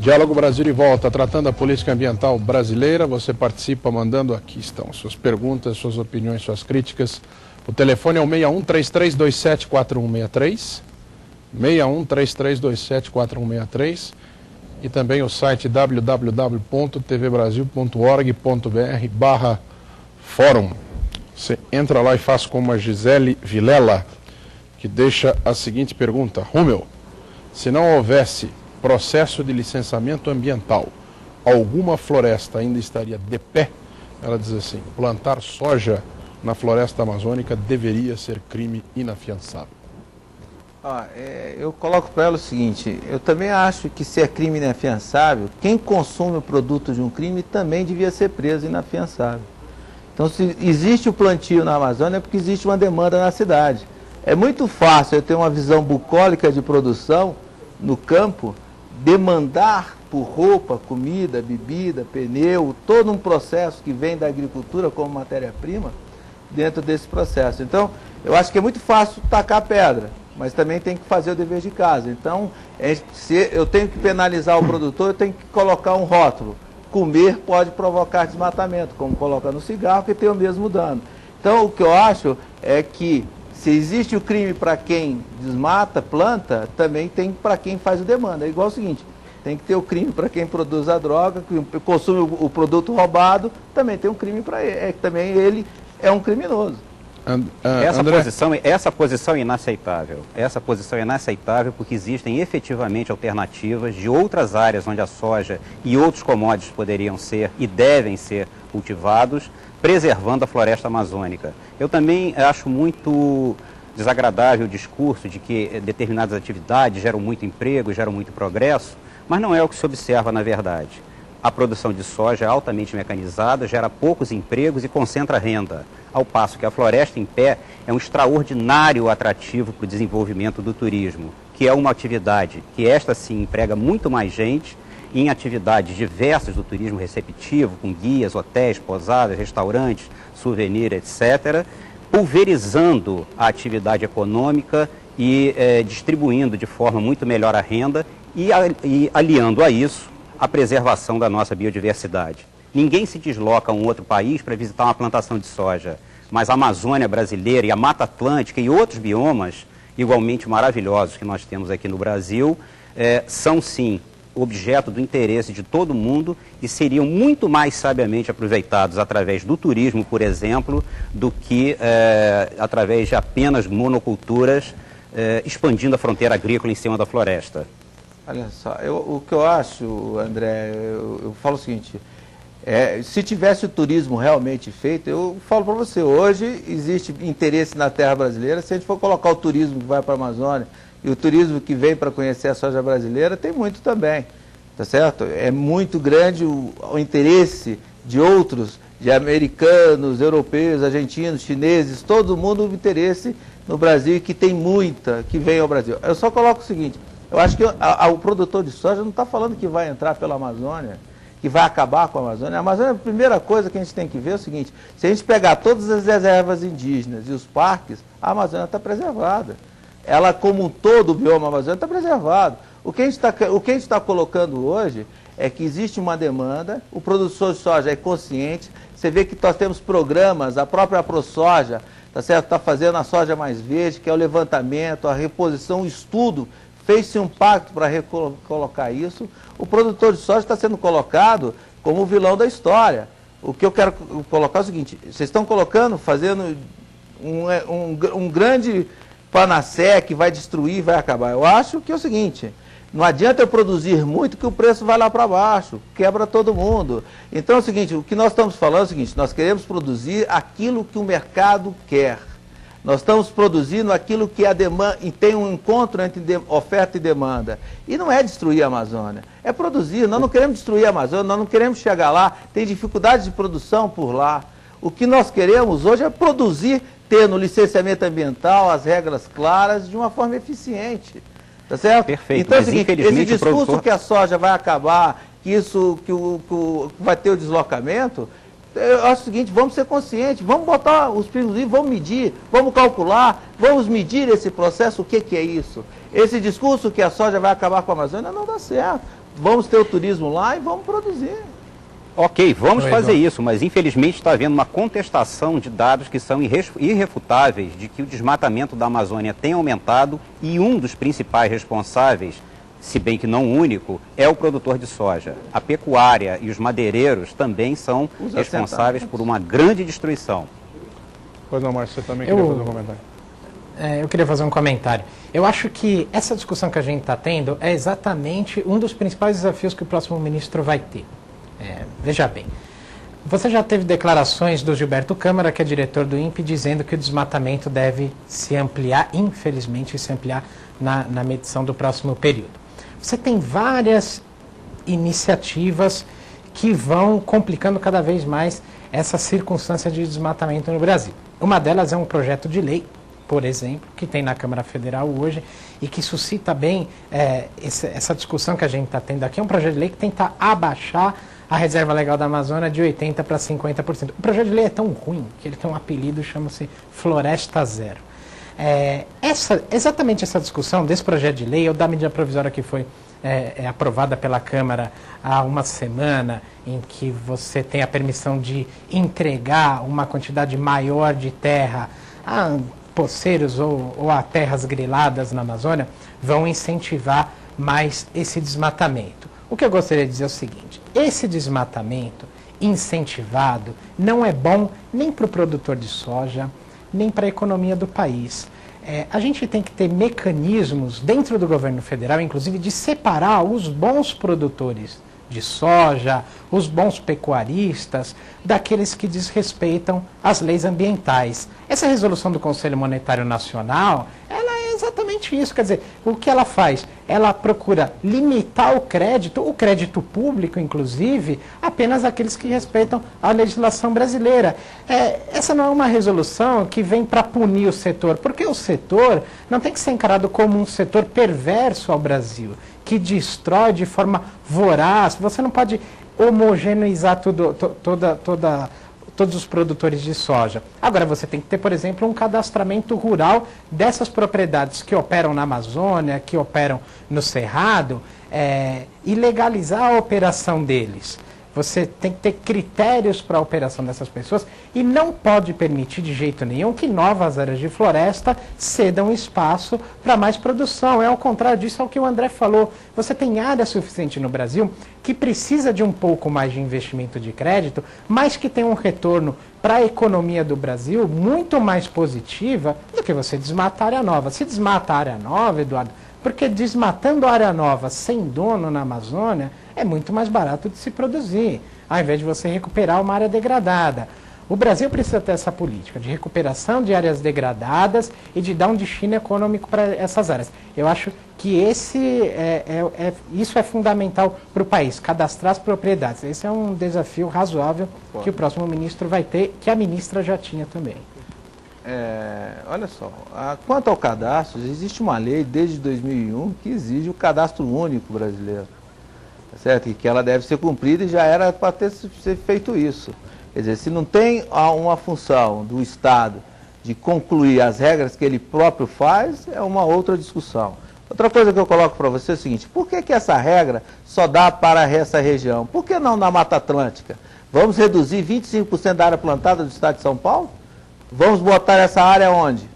Diálogo Brasil de volta, tratando a política ambiental brasileira. Você participa mandando, aqui estão suas perguntas, suas opiniões, suas críticas. O telefone é o 6133274163, 6133274163, e também o site www.tvbrasil.org.br/fórum. Você entra lá e faz como a Gisele Vilela, que deixa a seguinte pergunta: Rúmel, se não houvesse processo de licenciamento ambiental, alguma floresta ainda estaria de pé? Ela diz assim: plantar soja na floresta amazônica deveria ser crime inafiançável. Eu coloco para ela o seguinte: eu também acho que, se é crime inafiançável, quem consome o produto de um crime também devia ser preso inafiançável. Então, se existe o plantio na Amazônia, é porque existe uma demanda na cidade. É muito fácil eu ter uma visão bucólica de produção no campo, demandar por roupa, comida, bebida, pneu, todo um processo que vem da agricultura como matéria-prima dentro desse processo. Então, eu acho que é muito fácil tacar pedra, mas também tem que fazer o dever de casa. Então, se eu tenho que penalizar o produtor, eu tenho que colocar um rótulo: comer pode provocar desmatamento, como coloca no cigarro, que tem o mesmo dano. Então, o que eu acho é que, se existe o crime para quem desmata, planta, também tem para quem faz o demanda. É igual o seguinte: tem que ter o crime para quem produz a droga, que consome o produto roubado, também tem um crime para ele, também ele é um criminoso. Essa posição é inaceitável. Essa posição é inaceitável porque existem efetivamente alternativas de outras áreas onde a soja e outros commodities poderiam ser e devem ser cultivados, preservando a floresta amazônica. Eu também acho muito desagradável o discurso de que determinadas atividades geram muito emprego, geram muito progresso, mas não é o que se observa na verdade. A produção de soja é altamente mecanizada, gera poucos empregos e concentra renda, ao passo que a floresta em pé é um extraordinário atrativo para o desenvolvimento do turismo, que é uma atividade que esta sim emprega muito mais gente em atividades diversas do turismo receptivo, com guias, hotéis, pousadas, restaurantes, souvenir, etc., pulverizando a atividade econômica e distribuindo de forma muito melhor a renda e aliando a isso a preservação da nossa biodiversidade. Ninguém se desloca a um outro país para visitar uma plantação de soja, mas a Amazônia brasileira e a Mata Atlântica e outros biomas igualmente maravilhosos que nós temos aqui no Brasil são sim objeto do interesse de todo mundo e seriam muito mais sabiamente aproveitados através do turismo, por exemplo, do que através de apenas monoculturas expandindo a fronteira agrícola em cima da floresta. Olha só, o que eu acho, André, eu falo o seguinte: se tivesse o turismo realmente feito, eu falo para você, hoje existe interesse na terra brasileira. Se a gente for colocar o turismo que vai para a Amazônia e o turismo que vem para conhecer a soja brasileira, tem muito também, tá certo? É muito grande o interesse de outros, de americanos, europeus, argentinos, chineses, todo mundo o interesse no Brasil, e que tem muita que vem ao Brasil. Eu só coloco o seguinte: eu acho que o produtor de soja não está falando que vai entrar pela Amazônia, que vai acabar com a Amazônia. A Amazônia, a primeira coisa que a gente tem que ver é o seguinte: se a gente pegar todas as reservas indígenas e os parques, a Amazônia está preservada. Ela, como um todo, o bioma amazônico está preservado. O que a gente está colocando hoje é que existe uma demanda, o produtor de soja é consciente. Você vê que nós temos programas, a própria ProSoja, tá certo? Está fazendo a soja mais verde, que é o levantamento, a reposição, o estudo. Fez-se um pacto para recolocar isso. O produtor de soja está sendo colocado como o vilão da história. O que eu quero colocar é o seguinte: vocês estão fazendo um grande panacé que vai destruir, vai acabar. Eu acho que é o seguinte: não adianta eu produzir muito, que o preço vai lá para baixo, quebra todo mundo. Então é o seguinte: o que nós estamos falando é o seguinte: nós queremos produzir aquilo que o mercado quer. Nós estamos produzindo aquilo que a demanda, e tem um encontro entre oferta e demanda. E não é destruir a Amazônia, é produzir. Nós não queremos destruir a Amazônia, nós não queremos chegar lá, tem dificuldade de produção por lá. O que nós queremos hoje é produzir, tendo licenciamento ambiental, as regras claras, de uma forma eficiente. Tá certo? Perfeito. Então é o seguinte: esse discurso que a soja vai acabar, que vai ter o deslocamento, eu acho o seguinte: vamos ser conscientes, vamos botar os primos, vamos medir, vamos calcular, vamos medir esse processo. O que é isso? Esse discurso que a soja vai acabar com a Amazônia não dá certo. vamos ter o turismo lá e vamos produzir. Ok, vamos fazer isso, mas infelizmente está havendo uma contestação de dados que são irrefutáveis de que o desmatamento da Amazônia tem aumentado e um dos principais responsáveis, se bem que não o único, é o produtor de soja. A pecuária e os madeireiros também são responsáveis por uma grande destruição. Pois não, Márcio, você também queria fazer um comentário. Eu queria fazer um comentário. Eu acho que essa discussão que a gente está tendo é exatamente um dos principais desafios que o próximo ministro vai ter. Veja bem, você já teve declarações do Gilberto Câmara, que é diretor do INPE, dizendo que o desmatamento deve se ampliar, infelizmente, se ampliar na medição do próximo período. Você tem várias iniciativas que vão complicando cada vez mais essa circunstância de desmatamento no Brasil. Uma delas é um projeto de lei, por exemplo, que tem na Câmara Federal hoje e que suscita bem essa discussão que a gente está tendo aqui. É um projeto de lei que tenta abaixar a reserva legal da Amazônia de 80% para 50%. O projeto de lei é tão ruim que ele tem um apelido, chama-se Floresta Zero. Exatamente essa discussão desse projeto de lei, ou da medida provisória que foi aprovada pela Câmara há uma semana, em que você tem a permissão de entregar uma quantidade maior de terra a poceiros ou a terras griladas na Amazônia, vão incentivar mais esse desmatamento. O que eu gostaria de dizer é o seguinte: esse desmatamento incentivado não é bom nem para o produtor de soja, nem para a economia do país. A gente tem que ter mecanismos dentro do governo federal, inclusive, de separar os bons produtores de soja, os bons pecuaristas, daqueles que desrespeitam as leis ambientais. Essa resolução do Conselho Monetário Nacional, ela é exatamente isso. Quer dizer, o que ela faz? Ela procura limitar o crédito público, inclusive, apenas àqueles que respeitam a legislação brasileira. Essa não é uma resolução que vem para punir o setor, porque o setor não tem que ser encarado como um setor perverso ao Brasil, que destrói de forma voraz. Você não pode homogeneizar todos os produtores de soja. Agora, você tem que ter, por exemplo, um cadastramento rural dessas propriedades que operam na Amazônia, que operam no Cerrado, e legalizar a operação deles. Você tem que ter critérios para a operação dessas pessoas e não pode permitir de jeito nenhum que novas áreas de floresta cedam espaço para mais produção. É ao contrário disso ao que o André falou. Você tem área suficiente no Brasil que precisa de um pouco mais de investimento de crédito, mas que tem um retorno para a economia do Brasil muito mais positiva do que você desmatar a área nova. Se desmata a área nova, Eduardo, porque desmatando a área nova sem dono na Amazônia é muito mais barato de se produzir, ao invés de você recuperar uma área degradada. O Brasil precisa ter essa política de recuperação de áreas degradadas e de dar um destino econômico para essas áreas. Eu acho que isso é fundamental para o país, cadastrar as propriedades. Esse é um desafio razoável que o próximo ministro vai ter, que a ministra já tinha também. Olha só, quanto ao cadastro, existe uma lei desde 2001 que exige o cadastro único brasileiro, certo? E que ela deve ser cumprida e já era para ter ser feito isso. Quer dizer, se não tem uma função do Estado de concluir as regras que ele próprio faz, é uma outra discussão. Outra coisa que eu coloco para você é o seguinte: por que essa regra só dá para essa região? Por que não na Mata Atlântica? Vamos reduzir 25% da área plantada do Estado de São Paulo? Vamos botar essa área onde?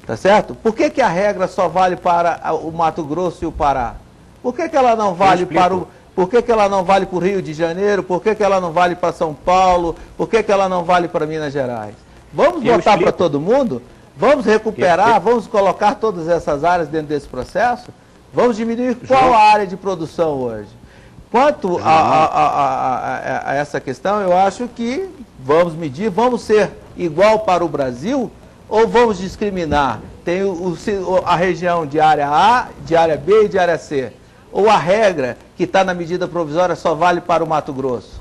Tá certo? Por que a regra só vale para o Mato Grosso e o Pará? Por que ela não vale para o... Por que ela não vale para o Rio de Janeiro? Por que ela não vale para São Paulo? Por que ela não vale para Minas Gerais? Vamos botar para todo mundo? Vamos recuperar? Vamos colocar todas essas áreas dentro desse processo? Vamos diminuir qual a área de produção hoje? Quanto a essa questão, eu acho que vamos medir, vamos ser igual para o Brasil ou vamos discriminar? Tem a região de área A, de área B e de área C. Ou a regra que está na medida provisória só vale para o Mato Grosso,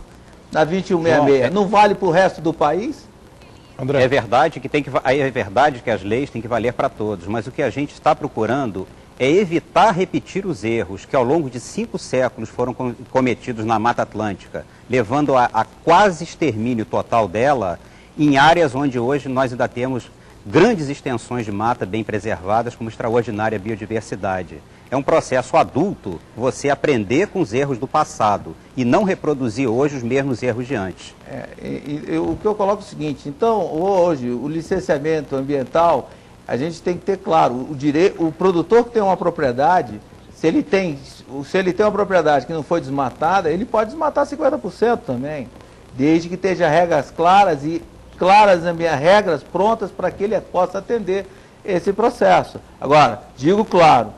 na 2166, não vale para o resto do país? André. É verdade que as leis têm que valer para todos, mas o que a gente está procurando é evitar repetir os erros que ao longo de 5 séculos foram cometidos na Mata Atlântica, levando a quase extermínio total dela em áreas onde hoje nós ainda temos grandes extensões de mata bem preservadas, como extraordinária biodiversidade. É um processo adulto você aprender com os erros do passado e não reproduzir hoje os mesmos erros de antes. O que eu coloco é o seguinte, então hoje o licenciamento ambiental, a gente tem que ter claro, o produtor que tem uma propriedade, se ele tem uma propriedade que não foi desmatada, ele pode desmatar 50% também, desde que esteja regras claras e regras prontas para que ele possa atender esse processo. Agora, digo claro,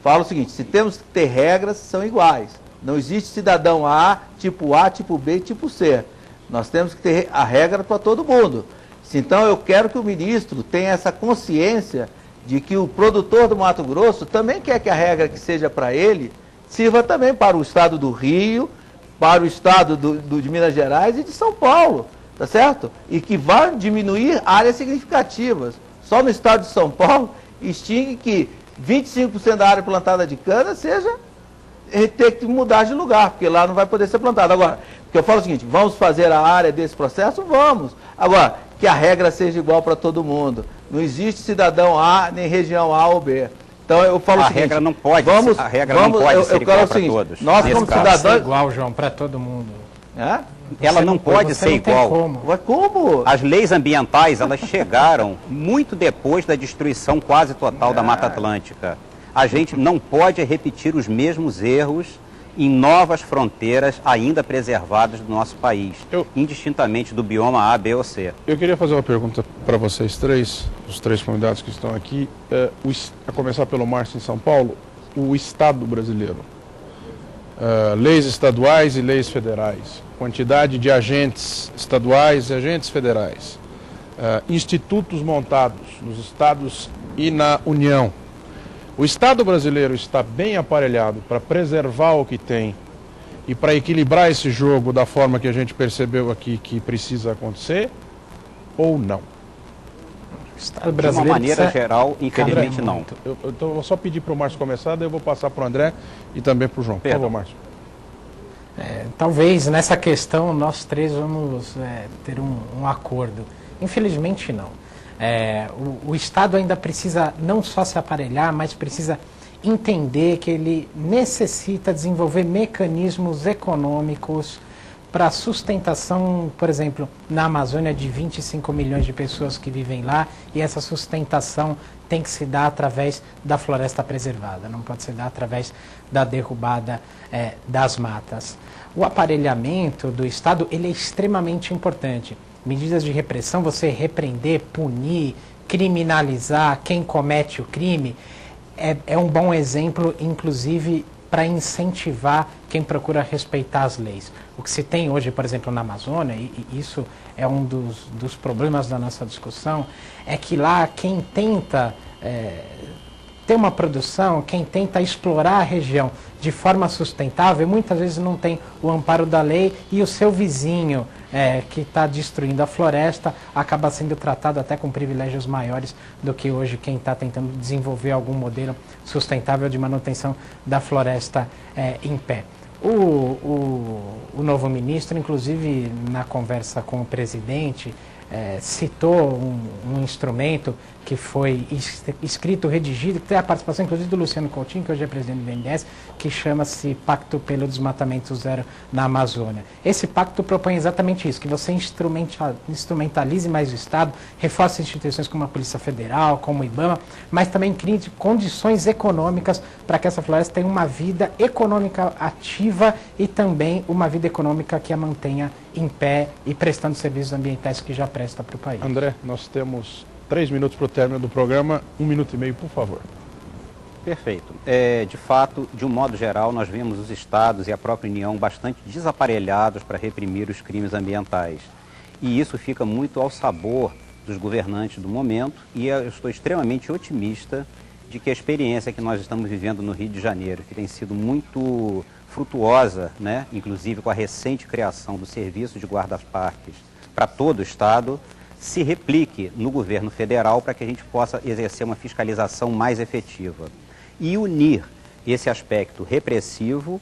falo o seguinte, se temos que ter regras, são iguais. Não existe cidadão A, tipo B e tipo C. Nós temos que ter a regra para todo mundo. Então eu quero que o ministro tenha essa consciência de que o produtor do Mato Grosso também quer que a regra que seja para ele sirva também para o estado do Rio, para o estado de Minas Gerais e de São Paulo, tá certo? E que vai diminuir áreas significativas. Só no estado de São Paulo, extingue que 25% da área plantada de cana ter que mudar de lugar, porque lá não vai poder ser plantado. Agora, porque eu falo o seguinte, vamos fazer a área desse processo? Vamos. Agora, que a regra seja igual para todo mundo. Não existe cidadão A, nem região A ou B. Então eu falo o seguinte, regra não pode ser igual para todos. Nós como cidadãos... igual, João, para todo mundo. É? Ela não pode ser igual. Como? As leis ambientais, elas chegaram muito depois da destruição quase total da Mata Atlântica. A gente não pode repetir os mesmos erros em novas fronteiras ainda preservadas do nosso país, indistintamente do bioma A, B ou C. Eu queria fazer uma pergunta para vocês três, os três convidados que estão aqui, a começar pelo Márcio em São Paulo, o Estado brasileiro. Leis estaduais e leis federais, quantidade de agentes estaduais e agentes federais, institutos montados nos estados e na União. O Estado brasileiro está bem aparelhado para preservar o que tem e para equilibrar esse jogo da forma que a gente percebeu aqui que precisa acontecer, ou não? O Estado brasileiro, de uma maneira geral, infelizmente não. Então eu vou só pedir para o Márcio começar, daí eu vou passar para o André e também para o João. Por favor, Márcio. Talvez nessa questão nós três vamos ter um acordo. Infelizmente não. O Estado ainda precisa não só se aparelhar, mas precisa entender que ele necessita desenvolver mecanismos econômicos para a sustentação, por exemplo, na Amazônia de 25 milhões de pessoas que vivem lá, e essa sustentação tem que se dar através da floresta preservada, não pode se dar através da derrubada das matas. O aparelhamento do Estado ele é extremamente importante. Medidas de repressão, você repreender, punir, criminalizar quem comete o crime, é um bom exemplo, inclusive, para incentivar quem procura respeitar as leis. O que se tem hoje, por exemplo, na Amazônia, e isso é um dos problemas da nossa discussão, é que lá quem tenta ter uma produção, quem tenta explorar a região de forma sustentável, muitas vezes não tem o amparo da lei e o seu vizinho que está destruindo a floresta acaba sendo tratado até com privilégios maiores do que hoje quem está tentando desenvolver algum modelo sustentável de manutenção da floresta em pé. O novo ministro, inclusive na conversa com o presidente, citou um instrumento que foi escrito, redigido, que tem a participação inclusive do Luciano Coutinho, que hoje é presidente do BNDES, que chama-se Pacto pelo Desmatamento Zero na Amazônia. Esse pacto propõe exatamente isso, que você instrumentalize mais o Estado, reforce instituições como a Polícia Federal, como o IBAMA, mas também crie condições econômicas para que essa floresta tenha uma vida econômica ativa e também uma vida econômica que a mantenha em pé e prestando serviços ambientais que já presta para o país. André, nós temos 3 minutos para o término do programa, 1 minuto e meio, por favor. Perfeito. De fato, de um modo geral, nós vemos os estados e a própria União bastante desaparelhados para reprimir os crimes ambientais. E isso fica muito ao sabor dos governantes do momento, e eu estou extremamente otimista de que a experiência que nós estamos vivendo no Rio de Janeiro, que tem sido muito frutuosa, né, inclusive com a recente criação do Serviço de Guarda-Parques para todo o estado, se replique no governo federal para que a gente possa exercer uma fiscalização mais efetiva. E unir esse aspecto repressivo,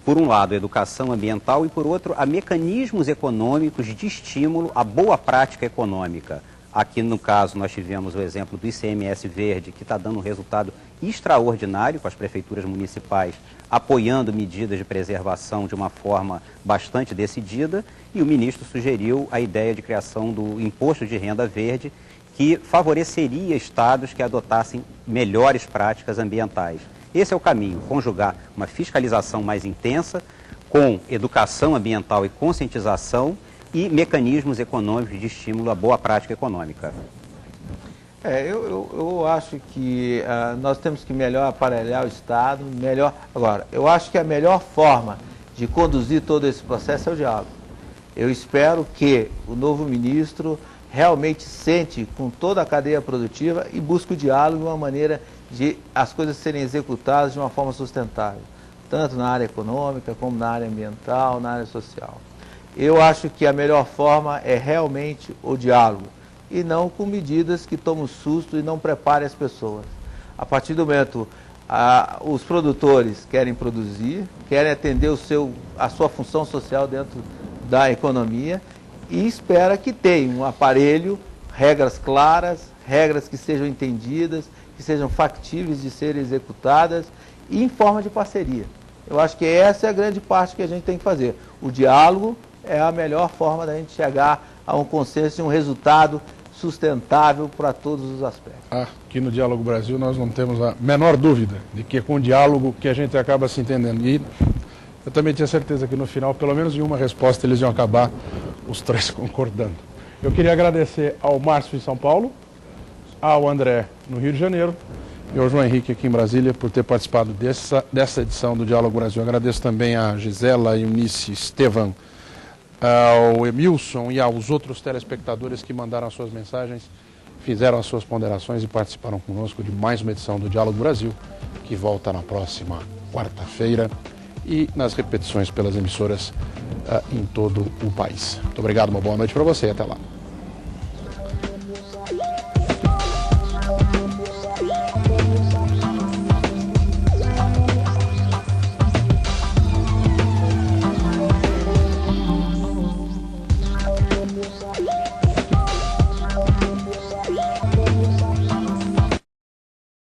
por um lado, a educação ambiental e, por outro, a mecanismos econômicos de estímulo à boa prática econômica. Aqui no caso nós tivemos o exemplo do ICMS verde, que está dando um resultado extraordinário com as prefeituras municipais apoiando medidas de preservação de uma forma bastante decidida, e o ministro sugeriu a ideia de criação do imposto de renda verde, que favoreceria estados que adotassem melhores práticas ambientais. Esse é o caminho, conjugar uma fiscalização mais intensa com educação ambiental e conscientização e mecanismos econômicos de estímulo à boa prática econômica. Eu acho que nós temos que melhor aparelhar o Estado, Agora, eu acho que a melhor forma de conduzir todo esse processo é o diálogo. Eu espero que o novo ministro realmente sente com toda a cadeia produtiva e busque o diálogo de uma maneira de as coisas serem executadas de uma forma sustentável, tanto na área econômica como na área ambiental, na área social. Eu acho que a melhor forma é realmente o diálogo, e não com medidas que tomam susto e não preparem as pessoas. A partir do momento os produtores querem produzir, querem atender a sua função social dentro da economia e espera que tenha um aparelho, regras claras, regras que sejam entendidas, que sejam factíveis de serem executadas e em forma de parceria. Eu acho que essa é a grande parte que a gente tem que fazer. O diálogo é a melhor forma da gente chegar a um consenso e um resultado sustentável para todos os aspectos. Aqui no Diálogo Brasil nós não temos a menor dúvida de que é com o diálogo que a gente acaba se entendendo. E eu também tinha certeza que no final, pelo menos em uma resposta, eles iam acabar os três concordando. Eu queria agradecer ao Márcio em São Paulo, ao André no Rio de Janeiro e ao João Henrique aqui em Brasília por ter participado dessa edição do Diálogo Brasil. Eu agradeço também a Gisela, Eunice, Estevam, ao Emilson e aos outros telespectadores que mandaram as suas mensagens, fizeram as suas ponderações e participaram conosco de mais uma edição do Diálogo Brasil, que volta na próxima quarta-feira e nas repetições pelas emissoras em todo o país. Muito obrigado, uma boa noite para você e até lá.